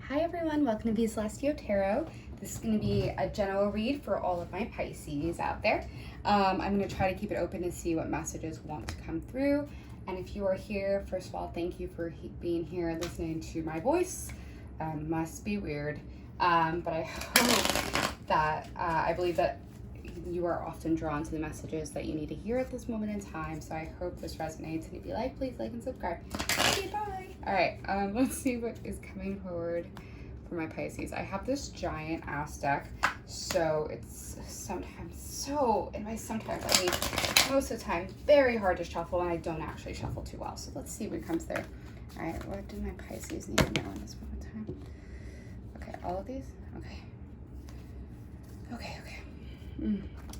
Hi everyone, welcome to the Celestial Tarot. This is going to be a general read for all of my Pisces out there. I'm going to try to keep it open to see what messages want to come through. And if you are here, first of all, thank you for being here, listening to my voice. Must be weird, but I hope that, I believe that you are often drawn to the messages that you need to hear at this moment in time. So I hope this resonates. And if you like, please like and subscribe. Okay, bye. All right, let's see what is coming forward for my Pisces. I have this giant ass deck, so it's sometimes I mean, most of the time, very hard to shuffle, and I don't actually shuffle too well. So let's see what comes through. All right, what do my Pisces need to know in this moment in time? Okay, all of these? Okay.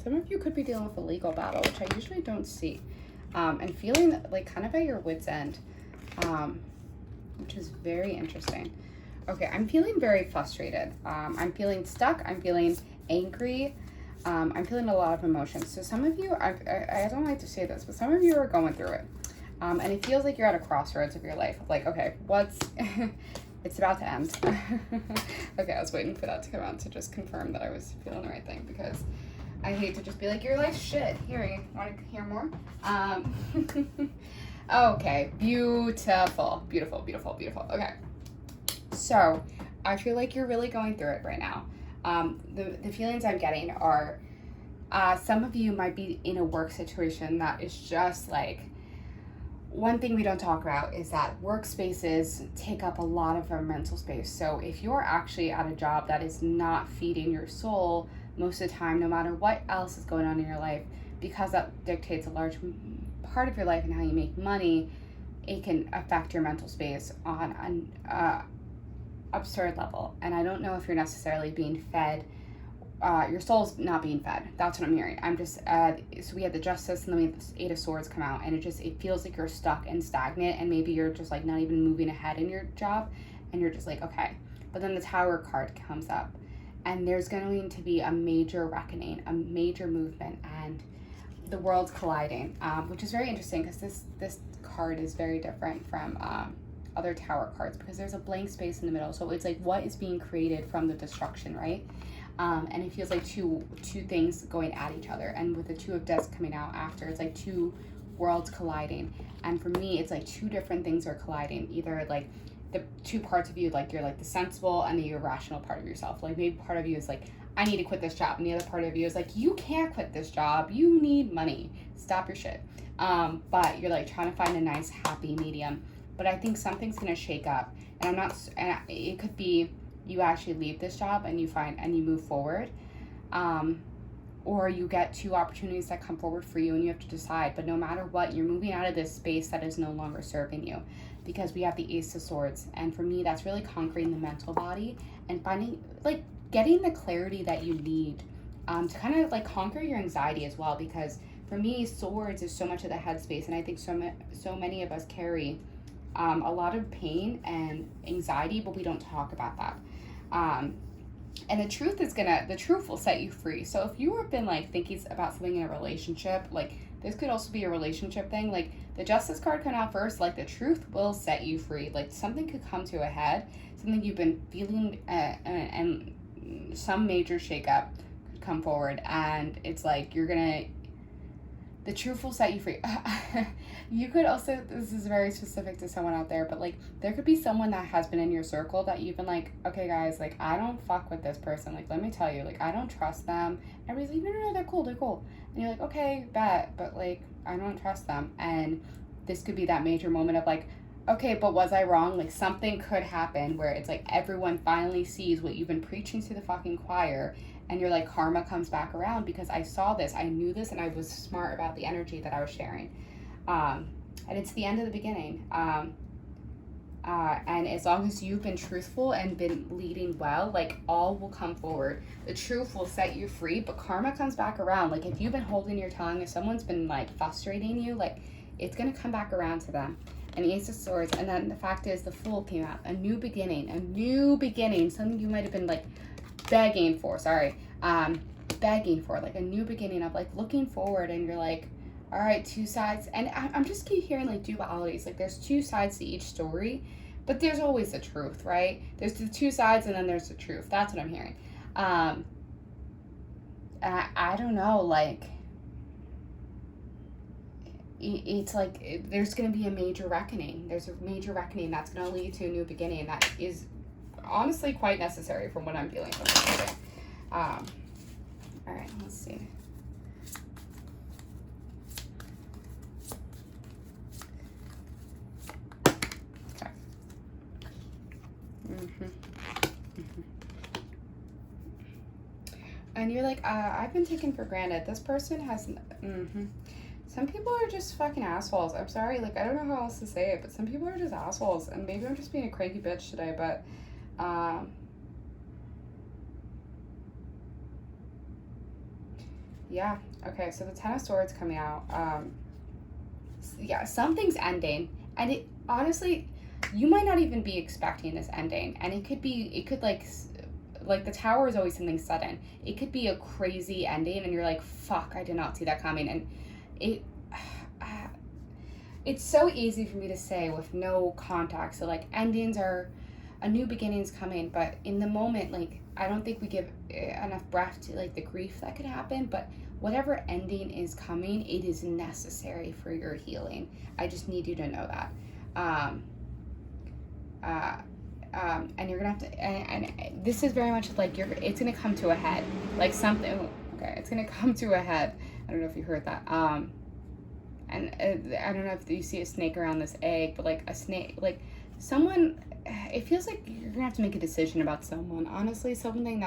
Some of you could be dealing with a legal battle, which I usually don't see, and feeling like kind of at your wit's end, which is very interesting. Okay, I'm feeling very frustrated. I'm feeling stuck. I'm feeling angry. I'm feeling a lot of emotions. So some of you, I don't like to say this, but some of you are going through it, and it feels like you're at a crossroads of your life. Like, okay, what's it's about to end. Okay, I was waiting for that to come out to just confirm that I was feeling the right thing, because I hate to just be like, your life's shit. Here, you want to hear more? Okay, beautiful. Okay, so I feel like you're really going through it right now. The feelings I'm getting are, some of you might be in a work situation that is just like, one thing we don't talk about is that workspaces take up a lot of our mental space. So if you're actually at a job that is not feeding your soul most of the time, no matter what else is going on in your life, because that dictates a large part of your life and how you make money, it can affect your mental space on an absurd level. And I don't know if you're necessarily being fed, your soul's not being fed. That's what I'm hearing. I'm just, so we had the Justice and then we had the Eight of Swords come out, and it feels like you're stuck and stagnant, and maybe you're just like not even moving ahead in your job, and you're just like, okay. But then the Tower card comes up, and there's going to be a major reckoning, a major movement, and the world's colliding, which is very interesting, because this card is very different from other Tower cards, because there's a blank space in the middle. So it's like, what is being created from the destruction, right? And it feels like two things going at each other. And with the Two of Deaths coming out after, it's like two worlds colliding. And for me, it's like two different things are colliding. Either like the two parts of you, like you're like the sensible and the irrational part of yourself. Like maybe part of you is like, I need to quit this job. And the other part of you is like, you can't quit this job. You need money. Stop your shit. But you're like trying to find a nice, happy medium. But I think something's going to shake up. And it could be, you actually leave this job and you move forward, or you get two opportunities that come forward for you and you have to decide. But no matter what, you're moving out of this space that is no longer serving you, because we have the Ace of Swords. And for me, that's really conquering the mental body and finding, like, getting the clarity that you need, to kind of like conquer your anxiety as well. Because for me, swords is so much of the headspace, and I think so many of us carry a lot of pain and anxiety, but we don't talk about that. And the truth will set you free. So if you have been like thinking about something in a relationship, like this could also be a relationship thing, like the Justice card coming out first, like the truth will set you free. Like something could come to a head, something you've been feeling, and some major shakeup could come forward, and it's like the truth will set you free. You could also, this is very specific to someone out there, but like there could be someone that has been in your circle that you've been like, okay guys, like I don't fuck with this person. Like, let me tell you, like I don't trust them. Everybody's like, no, they're cool. And you're like, okay, bet, but like I don't trust them. And this could be that major moment of like, okay, but was I wrong? Like something could happen where it's like everyone finally sees what you've been preaching to the fucking choir, and you're like, karma comes back around because I saw this, I knew this, and I was smart about the energy that I was sharing. And it's the end of the beginning. And as long as you've been truthful and been leading well, like all will come forward. The truth will set you free, but karma comes back around. Like if you've been holding your tongue, if someone's been like frustrating you, like it's gonna come back around to them. And the Ace of Swords, and then the fact is the Fool came out. A new beginning, something you might have been like begging for, like a new beginning of like looking forward, and you're like, all right, two sides. And I'm just keep hearing like dualities, like there's two sides to each story, but there's always the truth, right? There's the two sides, and then there's the truth. That's what I'm hearing. And I don't know, like, it's like there's going to be a major reckoning. There's a major reckoning that's going to lead to a new beginning that is honestly quite necessary from what I'm feeling from this reading. All right, let's see. Okay. And you're like, I've been taken for granted. This person has. Some people are just fucking assholes. I'm sorry, like, I don't know how else to say it, but some people are just assholes, and maybe I'm just being a cranky bitch today, but, yeah, okay, so the Ten of Swords coming out, yeah, something's ending, and it, honestly, you might not even be expecting this ending, and it could, like, the Tower is always something sudden. It could be a crazy ending, and you're like, fuck, I did not see that coming, and it's so easy for me to say with no context. So, like, endings are a new beginning's coming, but in the moment, like, I don't think we give enough breath to, like, the grief that could happen, but whatever ending is coming, it is necessary for your healing. I just need you to know that. And you're gonna have to, and this is very much like it's gonna come to a head, like something, okay, it's gonna come to a head. I don't know if you heard that. And I don't know if you see a snake around this egg, but like a snake, like someone, it feels like you're gonna have to make a decision about someone, honestly, something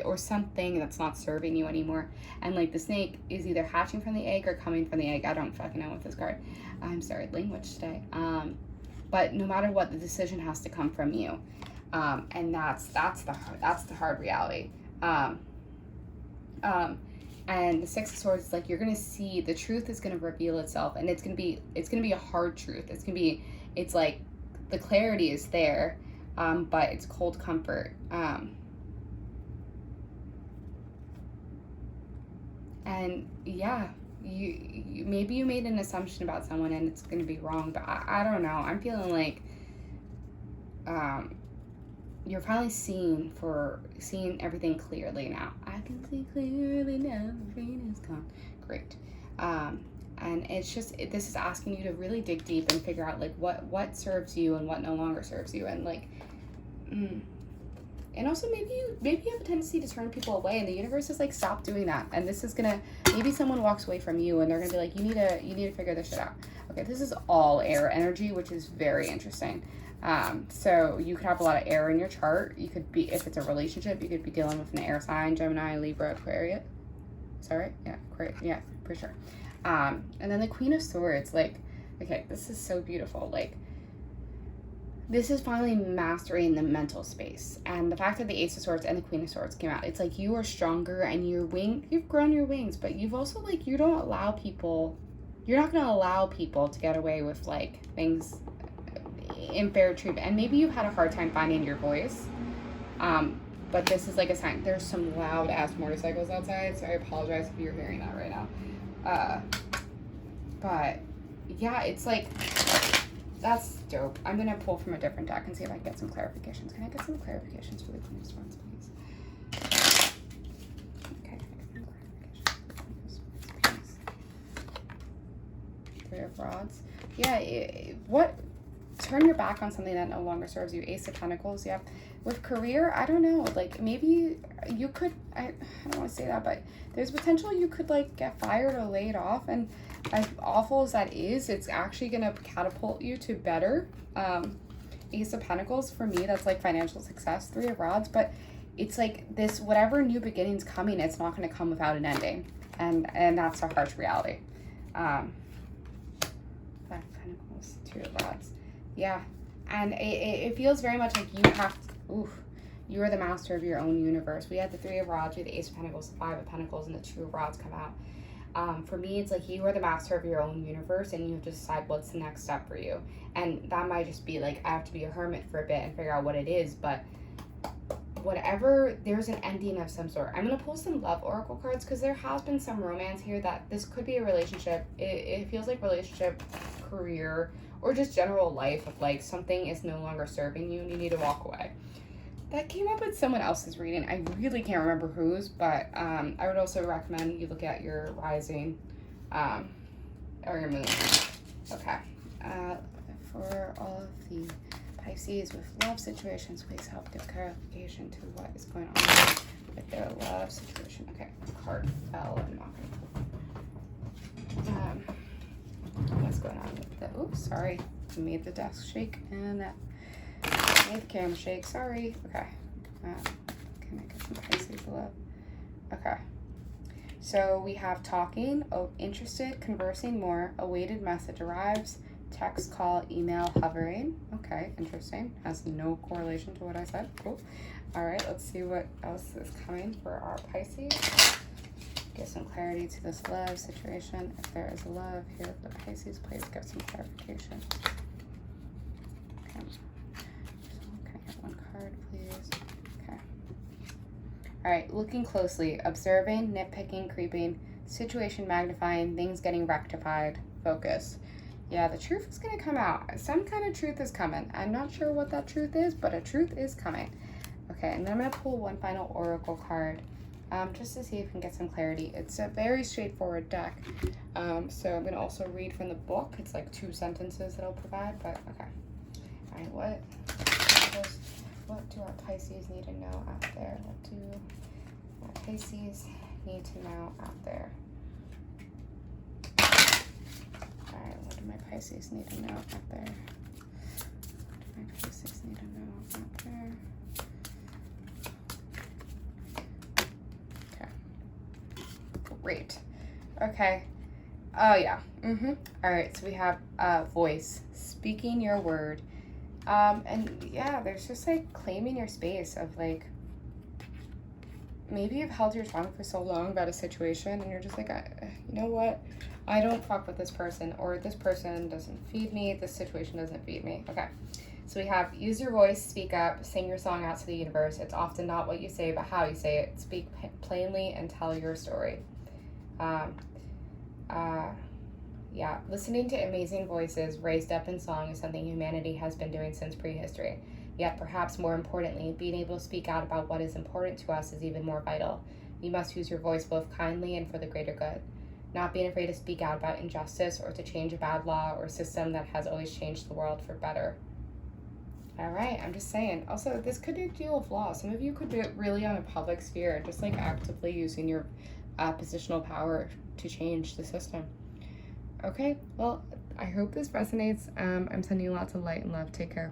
or something that's not serving you anymore. And like the snake is either hatching from the egg or coming from the egg. I don't fucking know with this card. I'm sorry, language today. But no matter what, the decision has to come from you. And that's the hard reality. And the Six of Swords is like, you're gonna see the truth is gonna reveal itself, and it's gonna be a hard truth. It's like the clarity is there, but it's cold comfort. And yeah, you maybe you made an assumption about someone and it's gonna be wrong, but I don't know. I'm feeling like you're finally seeing everything clearly now. I can see clearly now, the rain is gone. Great. And it's just, this is asking you to really dig deep and figure out like what serves you and what no longer serves you, and like, and also maybe you have a tendency to turn people away, and the universe is like, stop doing that. And this is gonna, maybe someone walks away from you and they're gonna be like, you need to figure this shit out. Okay, this is all air energy, which is very interesting. So you could have a lot of air in your chart. You could be, if it's a relationship, you could be dealing with an air sign, Gemini, Libra, Aquarius. Is that right? Yeah, Aquarius. Yeah, for sure. And then the Queen of Swords, like, okay, this is so beautiful. Like, this is finally mastering the mental space. And the fact that the Ace of Swords and the Queen of Swords came out, it's like you are stronger and you've grown your wings, but you've also, like, you're not going to allow people to get away with, like, things in fair treatment. And maybe you've had a hard time finding your voice. But this is like a sign. There's some loud ass motorcycles outside, so I apologize if you're hearing that right now. But yeah, it's like, that's dope. I'm gonna pull from a different deck and see if I can get some clarifications. Can I get some clarifications for the Queen of Swords, please? Okay, can I get some clarifications for the Queen of Swords, please? Three of Rods. Yeah, turn your back on something that no longer serves you. Ace of Pentacles, yeah. With career, I don't know, like, maybe you could, I don't want to say that, but there's potential you could, like, get fired or laid off, and as awful as that is, it's actually going to catapult you to better. Ace of Pentacles, for me, that's, like, financial success. Three of Rods, but it's, like, this, whatever new beginning's coming, it's not going to come without an ending, and that's a harsh reality. Five of Pentacles, Two of Rods. Yeah, and it feels very much like you are the master of your own universe. We had the Three of Rods, we had the Ace of Pentacles, the Five of Pentacles, and the Two of Rods come out. For me, it's like you are the master of your own universe, and you have to decide what's the next step for you. And that might just be like, I have to be a hermit for a bit and figure out what it is, but whatever, there's an ending of some sort. I'm going to pull some love oracle cards because there has been some romance here that this could be a relationship. It feels like relationship, career, or just general life of like something is no longer serving you and you need to walk away. That came up with someone else's reading. I really can't remember whose, but I would also recommend you look at your rising or your moon. Okay. For all of the Pisces with love situations, please help give clarification to what is going on with their love situation. Okay, card fell. I'm not gonna. What's going on with the? Oops, sorry. I made the desk shake and made the camera shake. Sorry. Okay. Can I get some Pisces love? Okay. So we have talking, interested, conversing more, awaited message arrives, text, call, email, hovering. Okay, interesting. Has no correlation to what I said. Cool. All right, let's see what else is coming for our Pisces. Get some clarity to this love situation. If there is love here for the Pisces, please give some clarification. Okay. Can I get one card, please? Okay. All right, looking closely, observing, nitpicking, creeping, situation magnifying, things getting rectified, focus. Yeah, the truth is going to come out. Some kind of truth is coming. I'm not sure what that truth is, but a truth is coming. Okay, and then I'm going to pull one final oracle card just to see if we can get some clarity. It's a very straightforward deck. So I'm going to also read from the book. It's like 2 sentences that I'll provide, but okay. All right, what do our Pisces need to know out there? What do our Pisces need to know out there? All right, what do my Pisces need to know out there? What do my Pisces need to know out there? Okay. Great. Okay. Oh, yeah. All right, so we have voice, speaking your word. And yeah, there's just like claiming your space of like, maybe you've held your tongue for so long about a situation and you're just like, you know what? I don't fuck with this person, or this person doesn't feed me. This situation doesn't feed me. Okay. So we have use your voice, speak up, sing your song out to the universe. It's often not what you say, but how you say it. Speak plainly and tell your story. Yeah, listening to amazing voices raised up in song is something humanity has been doing since prehistory. Yet, perhaps more importantly, being able to speak out about what is important to us is even more vital. You must use your voice both kindly and for the greater good. Not being afraid to speak out about injustice or to change a bad law or system that has always changed the world for better. All right, I'm just saying. Also, this could deal with law. Some of you could do it really on a public sphere, just like actively using your positional power to change the system. Okay, well, I hope this resonates. I'm sending you lots of light and love. Take care.